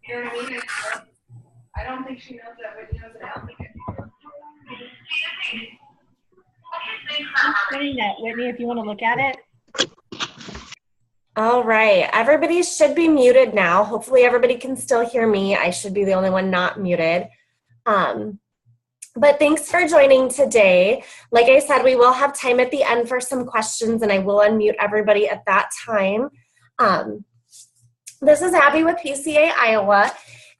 You know what I mean? I don't think she knows that Whitney was an applicant. I'm sharing that, Whitney, if you want to look at it. All right, everybody should be muted now. Hopefully everybody can still hear me. I should be the only one not muted. But thanks for joining today. Like I said, we will have time at the end for some questions, and I will unmute everybody at that time. This is Abby with PCA Iowa,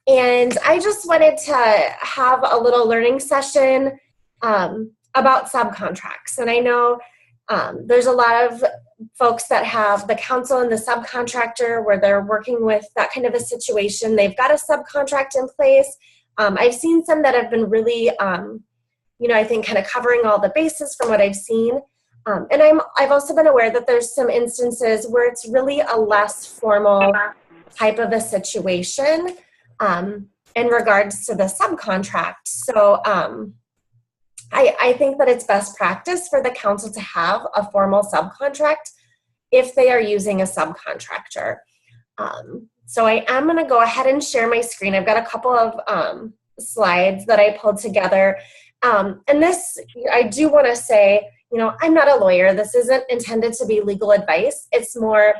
and I just wanted to have a little learning session about subcontracts. And I know there's a lot of folks that have the council and the subcontractor where they're working with that kind of a situation. They've got a subcontract in place. I've seen some that have been really, I think kind of covering all the bases from what I've seen. And I've also been aware that there's some instances where it's really a less formal type of a situation in regards to the subcontract. So I think that it's best practice for the council to have a formal subcontract if they are using a subcontractor. So I am going to go ahead and share my screen. I've got a couple of slides that I pulled together. And this, I do want to say, I'm not a lawyer. This isn't intended to be legal advice. It's more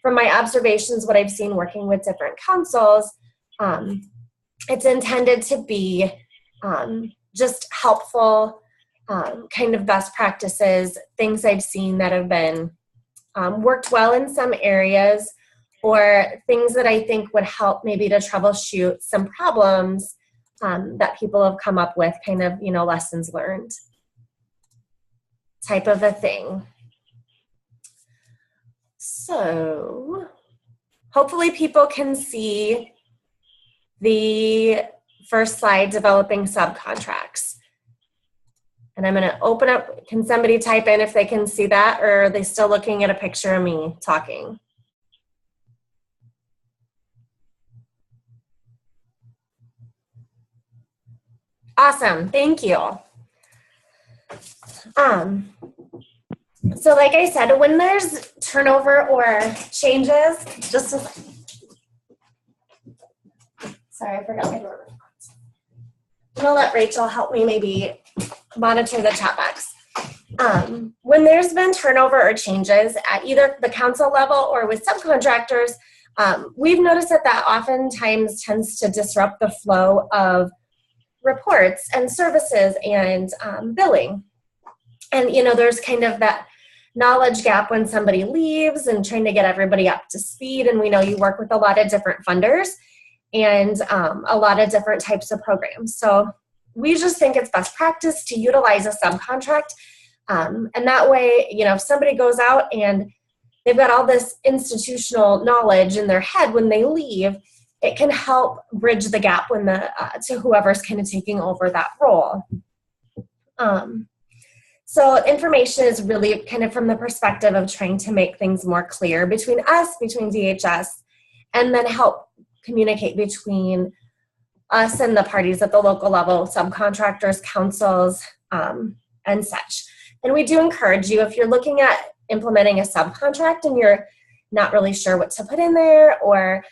from my observations, what I've seen working with different councils. It's intended to be just helpful kind of best practices, things I've seen that have been worked well in some areas, or things that I think would help maybe to troubleshoot some problems that people have come up with, kind of, lessons learned type of a thing. So hopefully people can see the first slide, developing subcontracts. And I'm going to open up, can somebody type in if they can see that, or are they still looking at a picture of me talking? Awesome, thank you. So like I said, when there's turnover or changes, sorry, I forgot my door. I'm gonna let Rachel help me maybe monitor the chat box. When there's been turnover or changes at either the council level or with subcontractors, we've noticed that oftentimes tends to disrupt the flow of reports and services and billing. And, there's kind of that knowledge gap when somebody leaves and trying to get everybody up to speed. And we know you work with a lot of different funders and a lot of different types of programs. So we just think it's best practice to utilize a subcontract. And that way, if somebody goes out and they've got all this institutional knowledge in their head when they leave, it can help bridge the gap when to whoever's kind of taking over that role. So information is really kind of from the perspective of trying to make things more clear between us, between DHS, and then help communicate between us and the parties at the local level, subcontractors, councils, and such. And we do encourage you, if you're looking at implementing a subcontract and you're not really sure what to put in there, or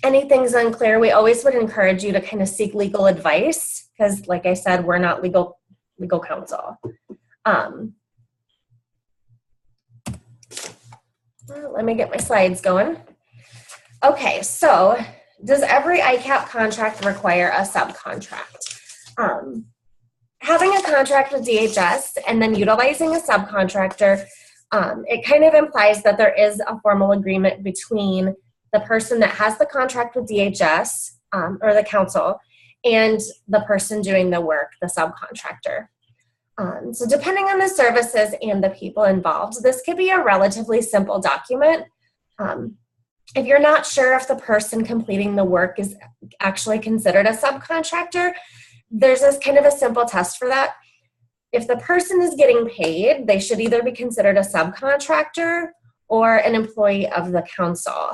anything's unclear, we always would encourage you to kind of seek legal advice, because like I said, we're not legal counsel. Let me get my slides going. Okay, so does every ICAP contract require a subcontract? Having a contract with DHS and then utilizing a subcontractor, it kind of implies that there is a formal agreement between the person that has the contract with DHS or the council and the person doing the work, the subcontractor. So depending on the services and the people involved, this could be a relatively simple document. If you're not sure if the person completing the work is actually considered a subcontractor, there's this kind of a simple test for that. If the person is getting paid, they should either be considered a subcontractor or an employee of the council.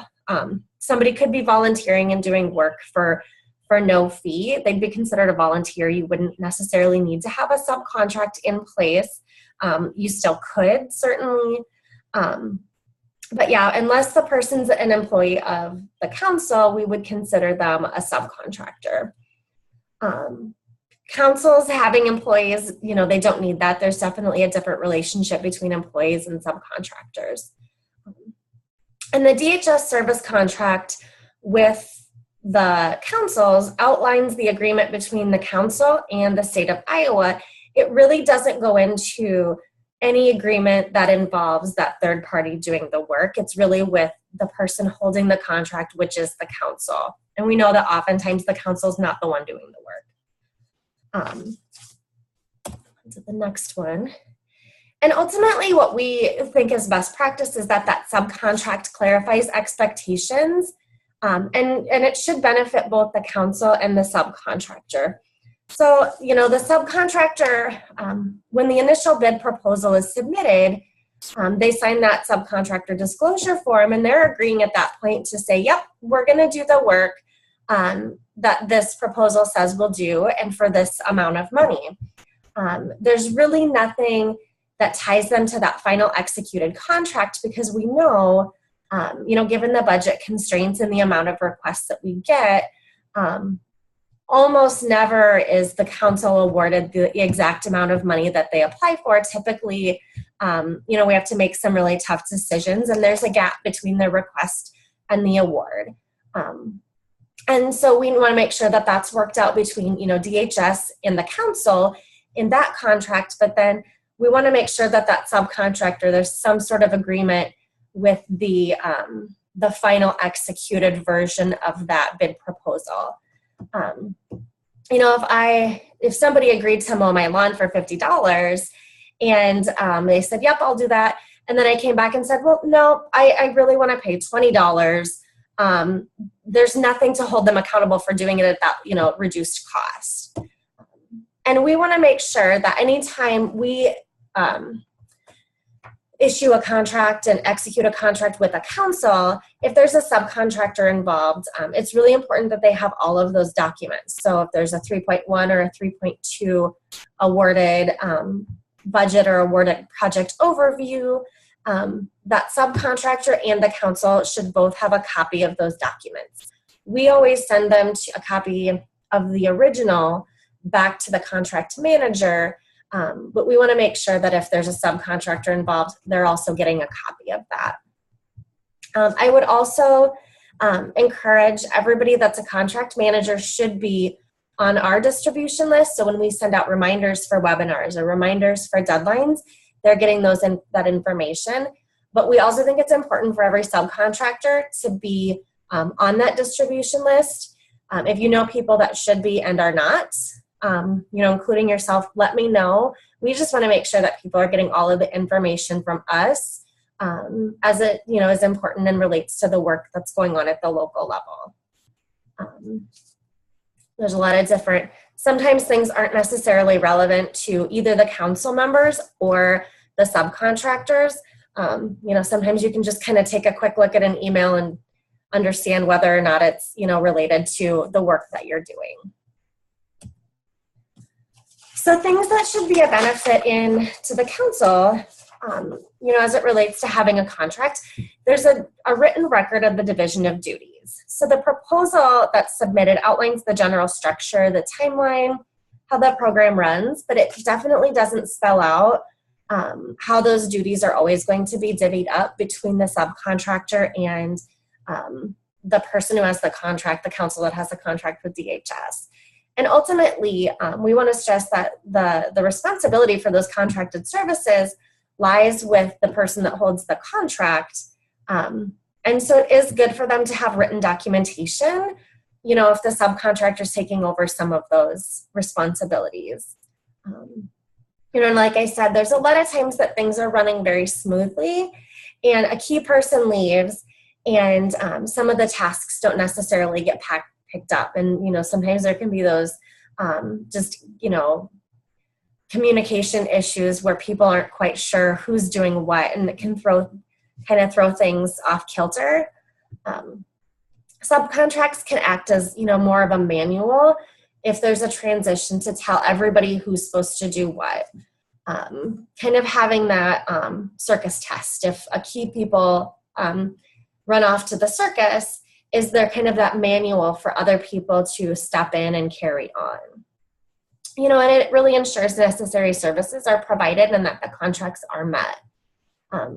Somebody could be volunteering and doing work for no fee. They'd be considered a volunteer. You wouldn't necessarily need to have a subcontract in place. You still could, certainly. But yeah, unless the person's an employee of the council, we would consider them a subcontractor. Councils having employees, they don't need that. There's definitely a different relationship between employees and subcontractors. And the DHS service contract with the councils outlines the agreement between the council and the state of Iowa. It really doesn't go into any agreement that involves that third party doing the work. It's really with the person holding the contract, which is the council. And we know that oftentimes the council is not the one doing the work. To the next one. And ultimately what we think is best practice is that subcontract clarifies expectations, and it should benefit both the council and the subcontractor. So, the subcontractor, when the initial bid proposal is submitted, they sign that subcontractor disclosure form, and they're agreeing at that point to say, yep, we're going to do the work that this proposal says we'll do, and for this amount of money. There's really nothing that ties them to that final executed contract, because we know, given the budget constraints and the amount of requests that we get, almost never is the council awarded the exact amount of money that they apply for. Typically, we have to make some really tough decisions, and there's a gap between the request and the award. And so we want to make sure that that's worked out between, DHS and the council in that contract, but then we want to make sure that subcontractor, there's some sort of agreement with the final executed version of that bid proposal. If somebody agreed to mow my lawn for $50 and they said, yep, I'll do that. And then I came back and said, well, no, I really want to pay $20. There's nothing to hold them accountable for doing it at that, reduced cost. And we want to make sure that anytime we issue a contract and execute a contract with a council, if there's a subcontractor involved, it's really important that they have all of those documents. So if there's a 3.1 or a 3.2 awarded budget or awarded project overview, that subcontractor and the council should both have a copy of those documents. We always send them a copy of the original back to the contract manager, but we want to make sure that if there's a subcontractor involved, they're also getting a copy of that. I would also encourage everybody that's a contract manager should be on our distribution list. So when we send out reminders for webinars or reminders for deadlines, they're getting that information. But we also think it's important for every subcontractor to be on that distribution list. If you know people that should be and are not, including yourself, let me know. We just want to make sure that people are getting all of the information from us, as it, is important and relates to the work that's going on at the local level. There's a lot of sometimes things aren't necessarily relevant to either the council members or the subcontractors. Sometimes you can just kind of take a quick look at an email and understand whether or not it's, related to the work that you're doing. So things that should be a benefit to the council, as it relates to having a contract, there's a written record of the division of duties. So the proposal that's submitted outlines the general structure, the timeline, how the program runs, but it definitely doesn't spell out how those duties are always going to be divvied up between the subcontractor and the person who has the contract, the council that has the contract with DHS. And ultimately, we want to stress that the responsibility for those contracted services lies with the person that holds the contract. And so it is good for them to have written documentation, if the subcontractor is taking over some of those responsibilities. And like I said, there's a lot of times that things are running very smoothly and a key person leaves and some of the tasks don't necessarily get picked up. And, sometimes there can be those communication issues where people aren't quite sure who's doing what, and it can throw things off kilter. Subcontracts can act as, more of a manual if there's a transition to tell everybody who's supposed to do what. Kind of having that circus test. If a key run off to the circus, is there kind of that manual for other people to step in and carry on. And it really ensures necessary services are provided and that the contracts are met.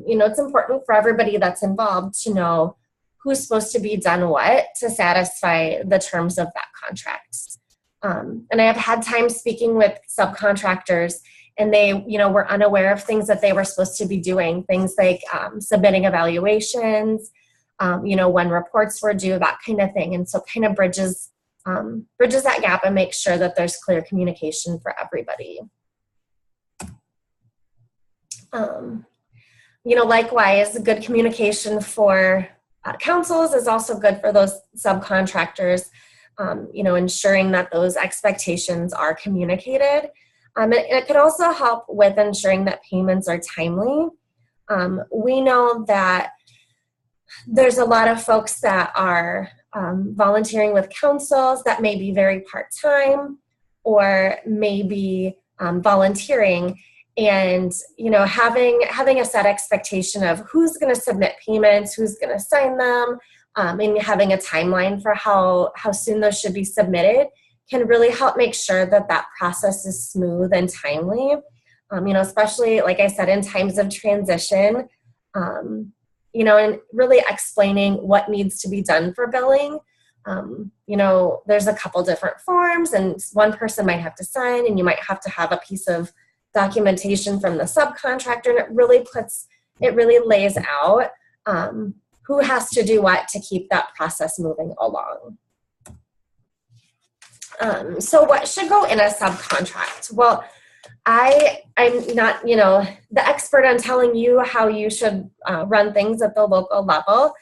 It's important for everybody that's involved to know who's supposed to be done what to satisfy the terms of that contract. And I have had time speaking with subcontractors, and they, were unaware of things that they were supposed to be doing, things like submitting evaluations, when reports were due, that kind of thing. And so kind of bridges that gap and makes sure that there's clear communication for everybody. Likewise, good communication for councils is also good for those subcontractors, ensuring that those expectations are communicated. It could also help with ensuring that payments are timely. We know that there's a lot of folks that are volunteering with councils that may be very part-time or maybe volunteering, and having a set expectation of who's going to submit payments, who's going to sign them, and having a timeline for how soon those should be submitted can really help make sure that that process is smooth and timely. Especially, like I said, in times of transition, and really explaining what needs to be done for billing. There's a couple different forms, and one person might have to sign, and you might have to have a piece of documentation from the subcontractor, and it really lays out who has to do what to keep that process moving along. So what should go in a subcontract? Well, I'm not, the expert on telling you how you should run things at the local level,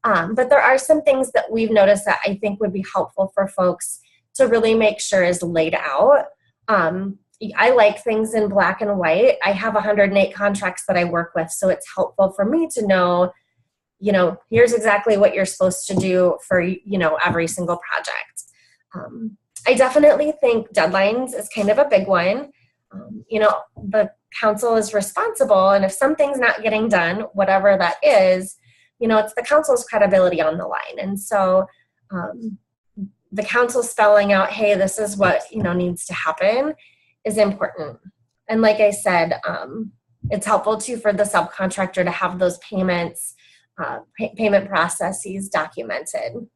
but there are some things that we've noticed that I think would be helpful for folks to really make sure is laid out. I like things in black and white. I have 108 contracts that I work with, so it's helpful for me to know, here's exactly what you're supposed to do for, every single project. I definitely think deadlines is kind of a big one. The council is responsible, and if something's not getting done, whatever that is, it's the council's credibility on the line. And so the council spelling out, hey, this is what, needs to happen is important. And like I said, it's helpful too for the subcontractor to have those payments, payment processes documented.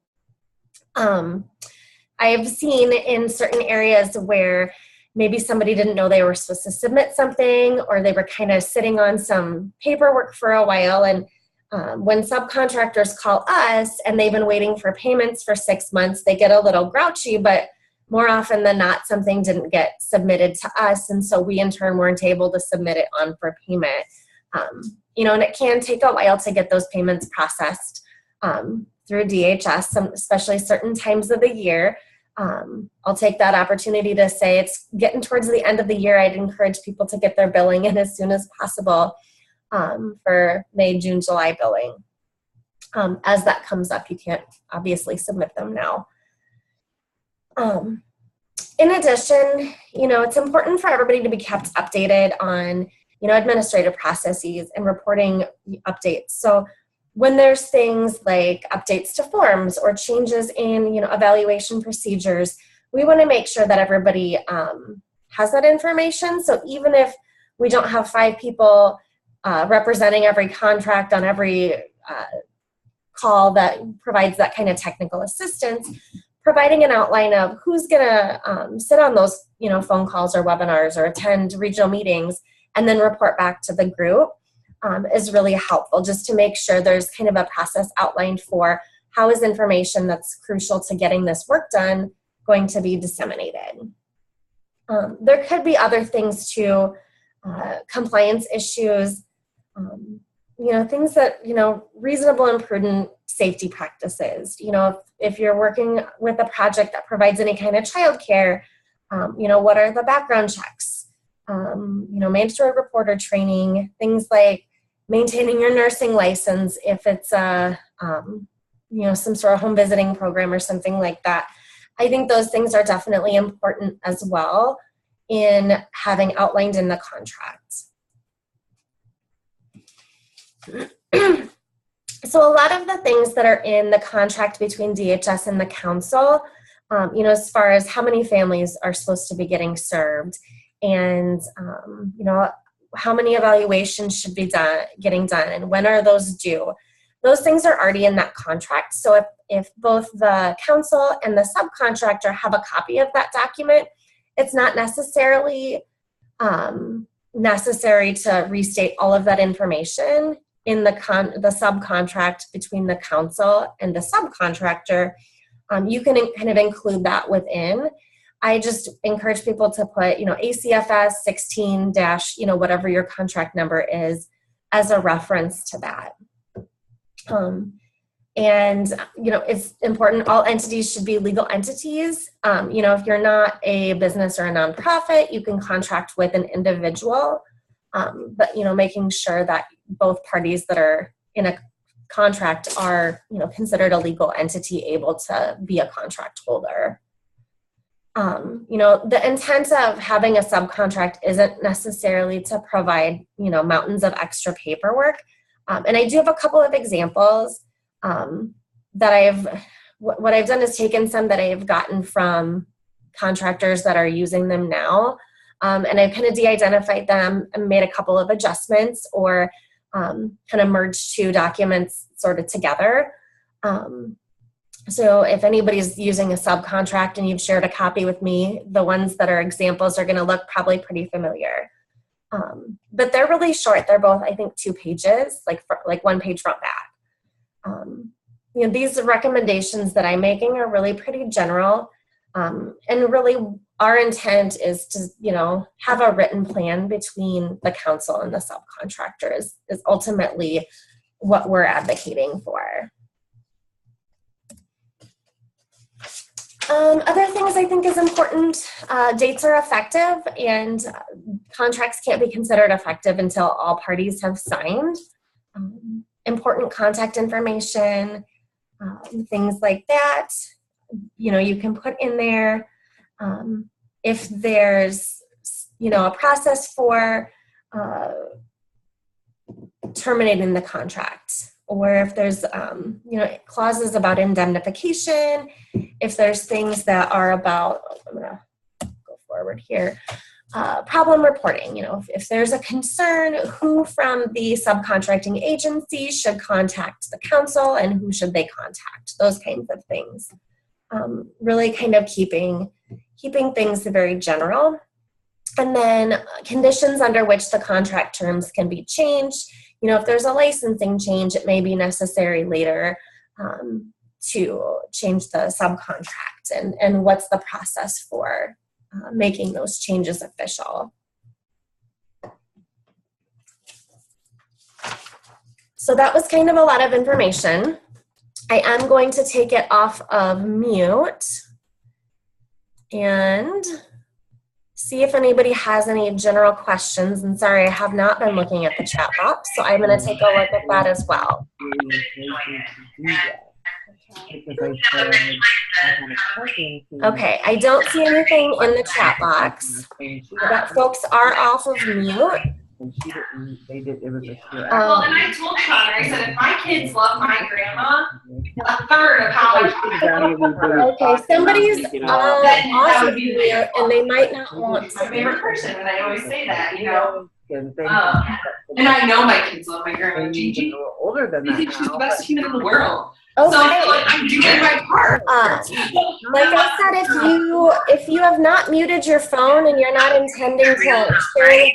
I've seen in certain areas where maybe somebody didn't know they were supposed to submit something, or they were kind of sitting on some paperwork for a while. And when subcontractors call us and they've been waiting for payments for 6 months, they get a little grouchy, but more often than not, something didn't get submitted to us. And so we in turn weren't able to submit it on for payment. And it can take a while to get those payments processed through DHS, especially certain times of the year. I'll take that opportunity to say it's getting towards the end of the year. I'd encourage people to get their billing in as soon as possible for May, June, July billing. As that comes up, you can't obviously submit them now. In addition, it's important for everybody to be kept updated on, administrative processes and reporting updates. So when there's things like updates to forms or changes in, evaluation procedures, we want to make sure that everybody has that information. So even if we don't have 5 people representing every contract on every call that provides that kind of technical assistance, providing an outline of who's going to sit on those, phone calls or webinars or attend regional meetings and then report back to the group is really helpful, just to make sure there's kind of a process outlined for how is information that's crucial to getting this work done going to be disseminated. There could be other things too, compliance issues, things that, reasonable and prudent safety practices. If you're working with a project that provides any kind of childcare, what are the background checks? Mandatory reporter training, things like maintaining your nursing license if it's a, some sort of home visiting program or something like that. I think those things are definitely important as well in having outlined in the contract. So a lot of the things that are in the contract between DHS and the council, as far as how many families are supposed to be getting served, and how many evaluations should be getting done, and when are those due. Those things are already in that contract. So if both the council and the subcontractor have a copy of that document, it's not necessarily necessary to restate all of that information in the subcontract between the council and the subcontractor. You can kind of include that within. I just encourage people to put, ACFS 16 dash, whatever your contract number is, as a reference to that. It's important, all entities should be legal entities. If you're not a business or a nonprofit, you can contract with an individual, but making sure that both parties that are in a contract are, considered a legal entity able to be a contract holder. The intent of having a subcontract isn't necessarily to provide, mountains of extra paperwork. And I do have a couple of examples that what I've done is taken some that I've gotten from contractors that are using them now. And I've kind of de-identified them and made a couple of adjustments, or kind of merged two documents sort of together. So if anybody's using a subcontract and you've shared a copy with me, the ones that are examples are going to look probably pretty familiar. But they're really short. They're both, I think, 2 pages, like 1 page front back. These recommendations that I'm making are really pretty general. And really our intent is to, have a written plan between the council and the subcontractor is ultimately what we're advocating for. Other things I think is important, dates are effective, and contracts can't be considered effective until all parties have signed. Important contact information, things like that, you can put in there. If there's, a process for terminating the contract, or if there's, clauses about indemnification, if there's things that are about, I'm gonna go forward here, problem reporting, if there's a concern, who from the subcontracting agency should contact the council and who should they contact, those kinds of things. Really kind of keeping things very general. And then conditions under which the contract terms can be changed. If there's a licensing change, it may be necessary later to change the subcontract, and what's the process for making those changes official. So that was kind of a lot of information. I am going to take it off of mute and see if anybody has any general questions. And sorry, I have not been looking at the chat box, so I'm going to take a look at that as well. Okay, I don't see anything in the chat box, but folks are off of mute. And she didn't, they did, it was a sure. Well, and I told Connor, I said, if my kids love my grandma, a third of how much okay, somebody's off of mute, and they might not want to. My favorite person, and I always say that, And I know my kids love my grandma, Gigi. Older than that. I think she's the best human in the world. Okay. So I feel like I'm doing my part. Like I said, if you have not muted your phone and you're not intending to share with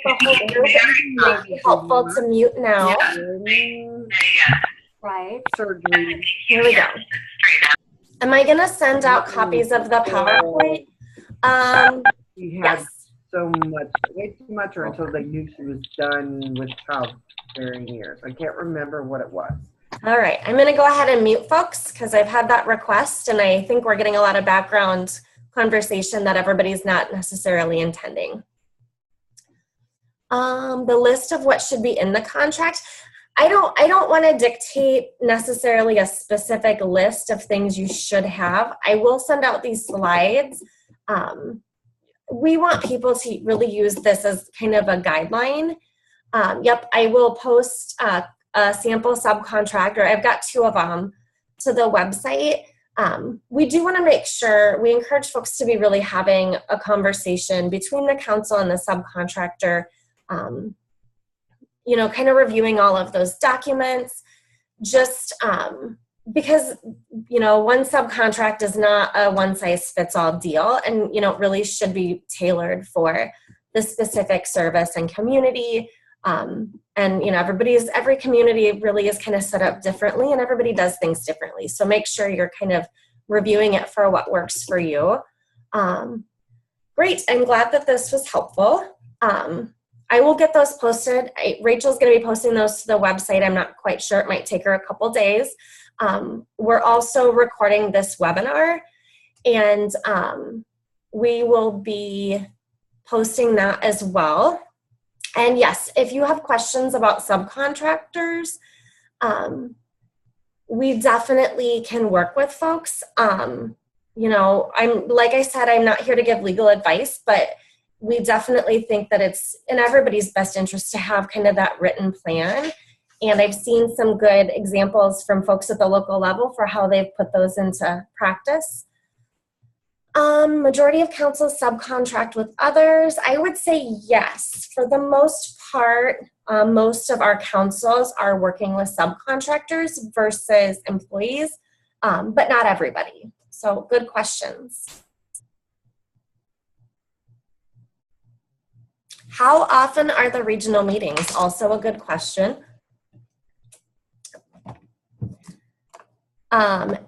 the whole group, it might be helpful to mute now. Right. Surgery. Here we go. Am I going to send out copies of the PowerPoint? She had Yes. so much, way too much, or until they knew she was done with childbearing years. I can't remember what it was. All right, I'm going to go ahead and mute folks because I've had that request, and I think we're getting a lot of background conversation that everybody's not necessarily intending. The list of what should be in the contract. I don't want to dictate necessarily a specific list of things you should have. I will send out these slides. We want people to really use this as kind of a guideline. Yep, I will post a sample subcontractor, I've got 2 of them, to the website. We do want to make sure, we encourage folks to be really having a conversation between the council and the subcontractor, you know, kind of reviewing all of those documents, just because, you know, one subcontract is not a one-size-fits-all deal, and, you know, it really should be tailored for the specific service and community. And, you know, every community really is kind of set up differently, and everybody does things differently. So make sure you're kind of reviewing it for what works for you. Great. I'm glad that this was helpful. I will get those posted. Rachel's going to be posting those to the website. I'm not quite sure. It might take her a couple days. We're also recording this webinar, and we will be posting that as well. And yes, if you have questions about subcontractors, we definitely can work with folks. You know, like I said, I'm not here to give legal advice, but we definitely think that it's in everybody's best interest to have kind of that written plan. And I've seen some good examples from folks at the local level for how they've put those into practice. Majority of councils subcontract with others. I would say yes. For the most part, most of our councils are working with subcontractors versus employees, but not everybody. So good questions. How often are the regional meetings? Also a good question.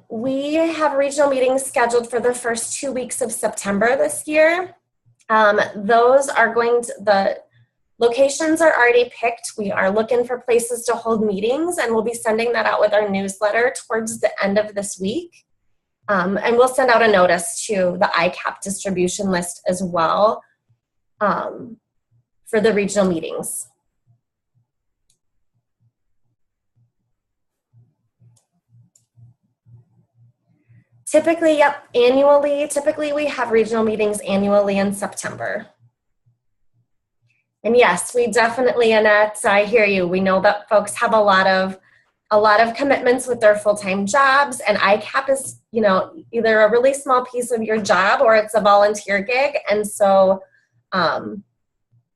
We have regional meetings scheduled for the first 2 weeks of September this year. Those are the locations are already picked. We are looking for places to hold meetings, and we'll be sending that out with our newsletter towards the end of this week. And we'll send out a notice to the ICAP distribution list as well for the regional meetings. Typically, yep, annually. Typically, we have regional meetings annually in September. And yes, we definitely, Annette, I hear you. We know that folks have a lot of commitments with their full-time jobs, and ICAP is, you know, either a really small piece of your job or it's a volunteer gig. And so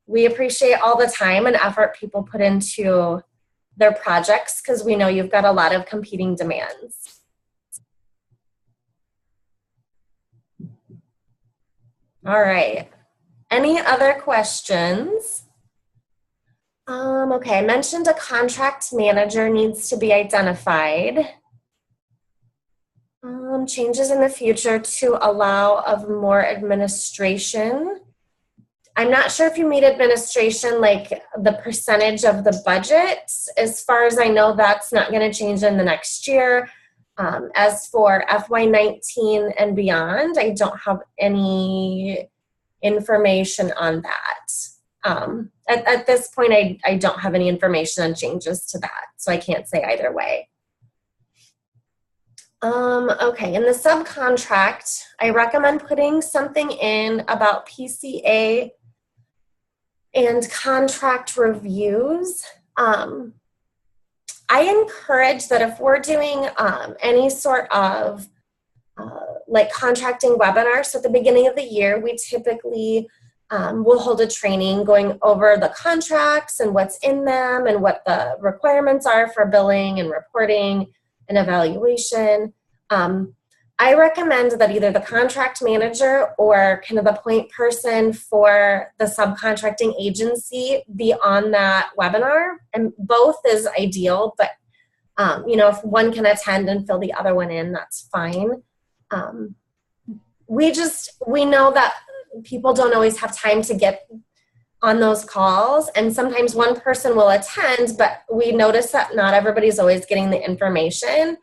we appreciate all the time and effort people put into their projects, because we know you've got a lot of competing demands. All right. Any other questions? Okay, I mentioned a contract manager needs to be identified. Changes in the future to allow of more administration. I'm not sure if you mean administration like the percentage of the budget. As far as I know, that's not going to change in the next year. As for FY19 and beyond, I don't have any information on that. At this point, I don't have any information on changes to that, so I can't say either way. Okay, in the subcontract, I recommend putting something in about PCA and contract reviews. I encourage that if we're doing any sort of like contracting webinar, so at the beginning of the year, we typically will hold a training going over the contracts and what's in them and what the requirements are for billing and reporting and evaluation. I recommend that either the contract manager or kind of the point person for the subcontracting agency be on that webinar, and both is ideal, but you know, if one can attend and fill the other one in, that's fine. We know that people don't always have time to get on those calls, and sometimes one person will attend, but we notice that not everybody's always getting the information.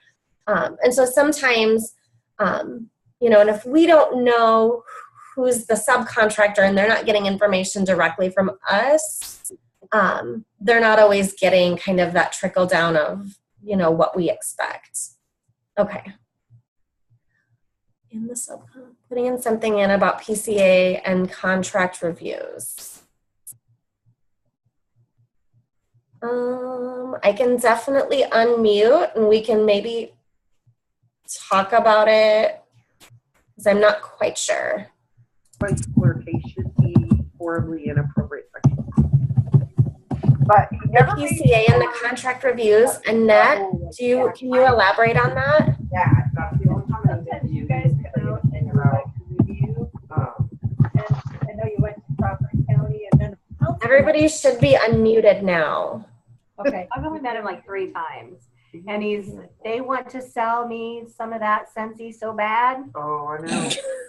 And so sometimes, you know, and if we don't know who's the subcontractor and they're not getting information directly from us, they're not always getting kind of that trickle down of, you know, what we expect. Okay. In the putting in something in about PCA and contract reviews. I can definitely unmute and we can maybe talk about it because I'm not quite sure. Like flirtatiously, horribly inappropriate section. But he The never PCA and the contract reviews. Annette, can you elaborate on that? Yeah, that's the only time Sometimes you guys come out and you're like to review. And I know you went to Crawford County and then. Everybody should be unmuted now. Okay. I've only met him like 3 times. And they want to sell me some of that Scentsy so bad. Oh,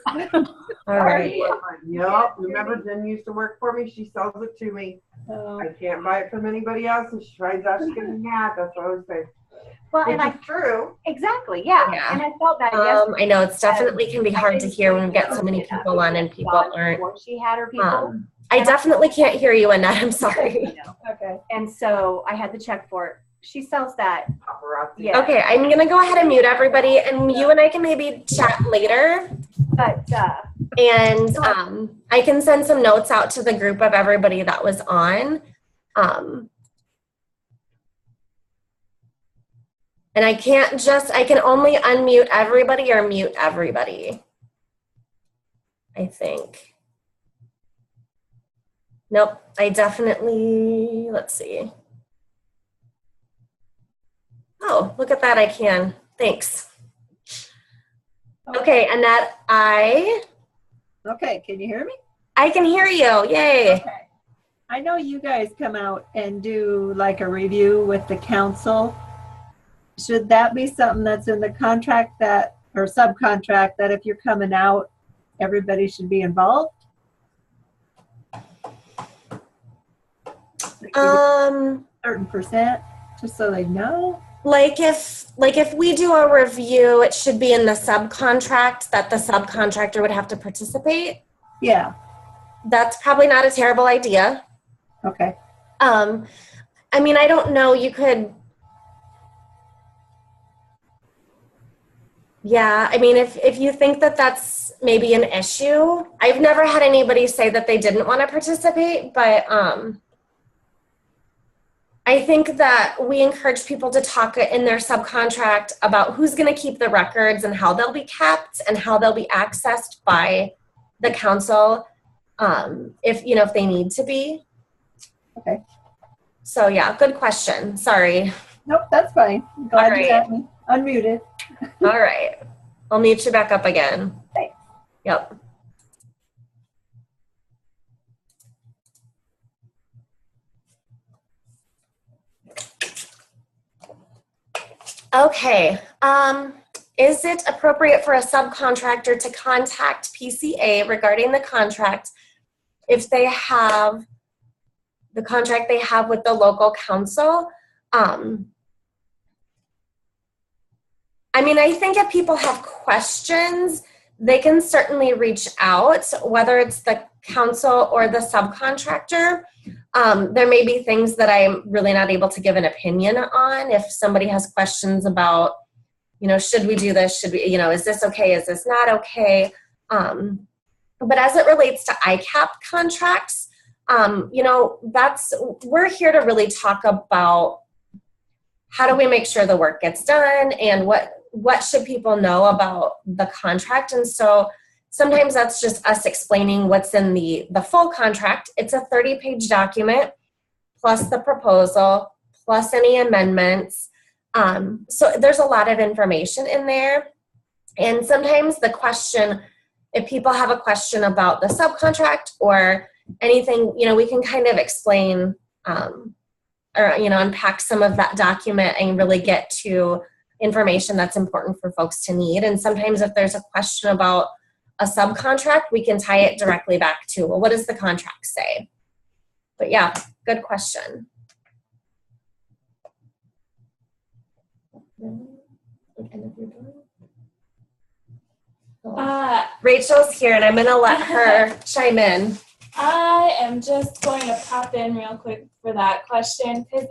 I know. All right. Yep. Remember Jen used to work for me? She sells it to me. Oh. I can't buy it from anybody else, and she tries out to get me mad. That's what I was saying. Well, Which and I is true. exactly, yeah. Yeah. And I felt that yesterday. I know it's definitely can be hard to hear when we get so many people on and people aren't. Before she had her people. I definitely can't hear you, Annette. I'm sorry. Okay. And so I had to check for it. She sells that. Paparazzi. Yeah. Okay, I'm gonna go ahead and mute everybody, and you and I can maybe chat later. But And I can send some notes out to the group of everybody that was on. And I can only unmute everybody or mute everybody. I think. Nope, I definitely, let's see. Oh, look at that, I can. Thanks. Okay, Annette, Okay, can you hear me? I can hear you, yay. Okay. I know you guys come out and do like a review with the council. Should that be something that's in the contract or subcontract that if you're coming out, everybody should be involved? Certain percent, just so they know? Like if we do a review, it should be in the subcontract that the subcontractor would have to participate. Yeah. That's probably not a terrible idea. Okay. I mean, I don't know, you could, yeah, I mean, if you think that that's maybe an issue, I've never had anybody say that they didn't want to participate, but I think that we encourage people to talk in their subcontract about who's going to keep the records and how they'll be kept and how they'll be accessed by the council if they need to be. Okay. So yeah, good question. Sorry. Nope, that's fine. Glad All you got me unmuted. All right. I'll mute you back up again. Thanks. Yep. Okay. Is it appropriate for a subcontractor to contact PCA regarding the contract if they have the contract they have with the local council? I mean, I think if people have questions, they can certainly reach out, whether it's the council or the subcontractor. There may be things that I'm really not able to give an opinion on. If somebody has questions about, should we do this? Should we, is this okay? Is this not okay? But as it relates to ICAP contracts, we're here to really talk about how do we make sure the work gets done and what should people know about the contract. And so sometimes that's just us explaining what's in the full contract. It's a 30-page document plus the proposal plus any amendments. So there's a lot of information in there. And sometimes the question, if people have a question about the subcontract or anything, we can kind of explain or unpack some of that document and really get to information that's important for folks to need. And sometimes if there's a question about a subcontract, we can tie it directly back to, well, what does the contract say? But yeah, good question. Rachel's here and I'm gonna let her chime in. I am just going to pop in real quick for that question because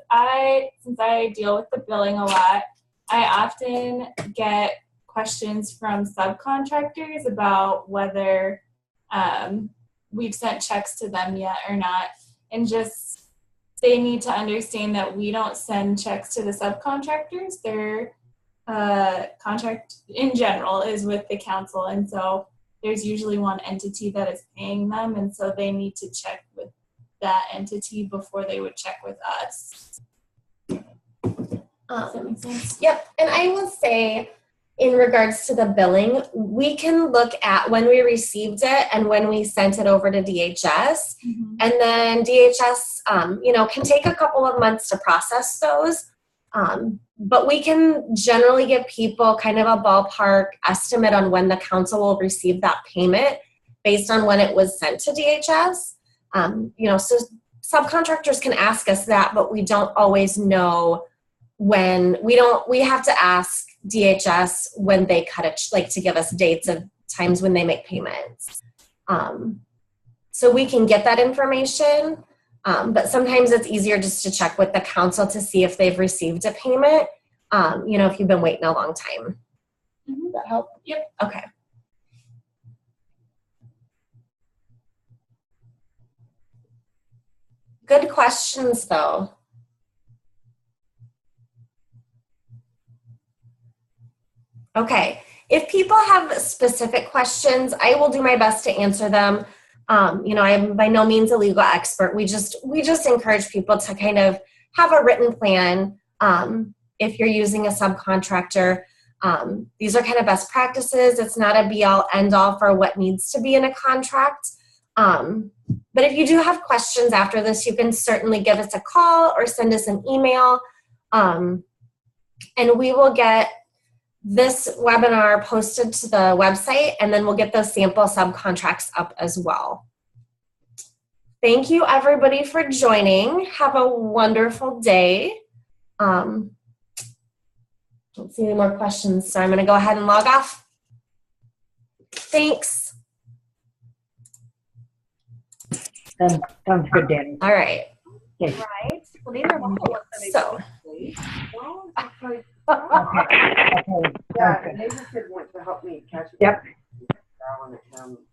since I deal with the billing a lot, I often get questions from subcontractors about whether we've sent checks to them yet or not. And just they need to understand that we don't send checks to the subcontractors. Their contract in general is with the council, and so there's usually one entity that is paying them, and so they need to check with that entity before they would check with us. Does that make sense? Yep, and I will say, in regards to the billing, we can look at when we received it and when we sent it over to DHS, and then DHS, can take a couple of months to process those, but we can generally give people kind of a ballpark estimate on when the council will receive that payment based on when it was sent to DHS. So subcontractors can ask us that, but we don't always know when. We have to ask DHS when they cut it, like to give us dates of times when they make payments. So we can get that information, but sometimes it's easier just to check with the council to see if they've received a payment, if you've been waiting a long time. Does that help? Yep. Okay. Good questions, though. Okay, if people have specific questions, I will do my best to answer them. I'm by no means a legal expert. We just encourage people to kind of have a written plan if you're using a subcontractor. These are kind of best practices. It's not a be-all, end-all for what needs to be in a contract. But if you do have questions after this, you can certainly give us a call or send us an email. And we will get this webinar posted to the website, and then we'll get those sample subcontracts up as well. Thank you, everybody, for joining. Have a wonderful day. Don't see any more questions, so I'm going to go ahead and log off. Thanks. Sounds good, Danny. All right. Okay. Right? Well, these are wonderful. So. Okay. Yeah, and they just want to help me catch it. Yep. Good.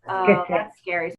Oh, that's scary.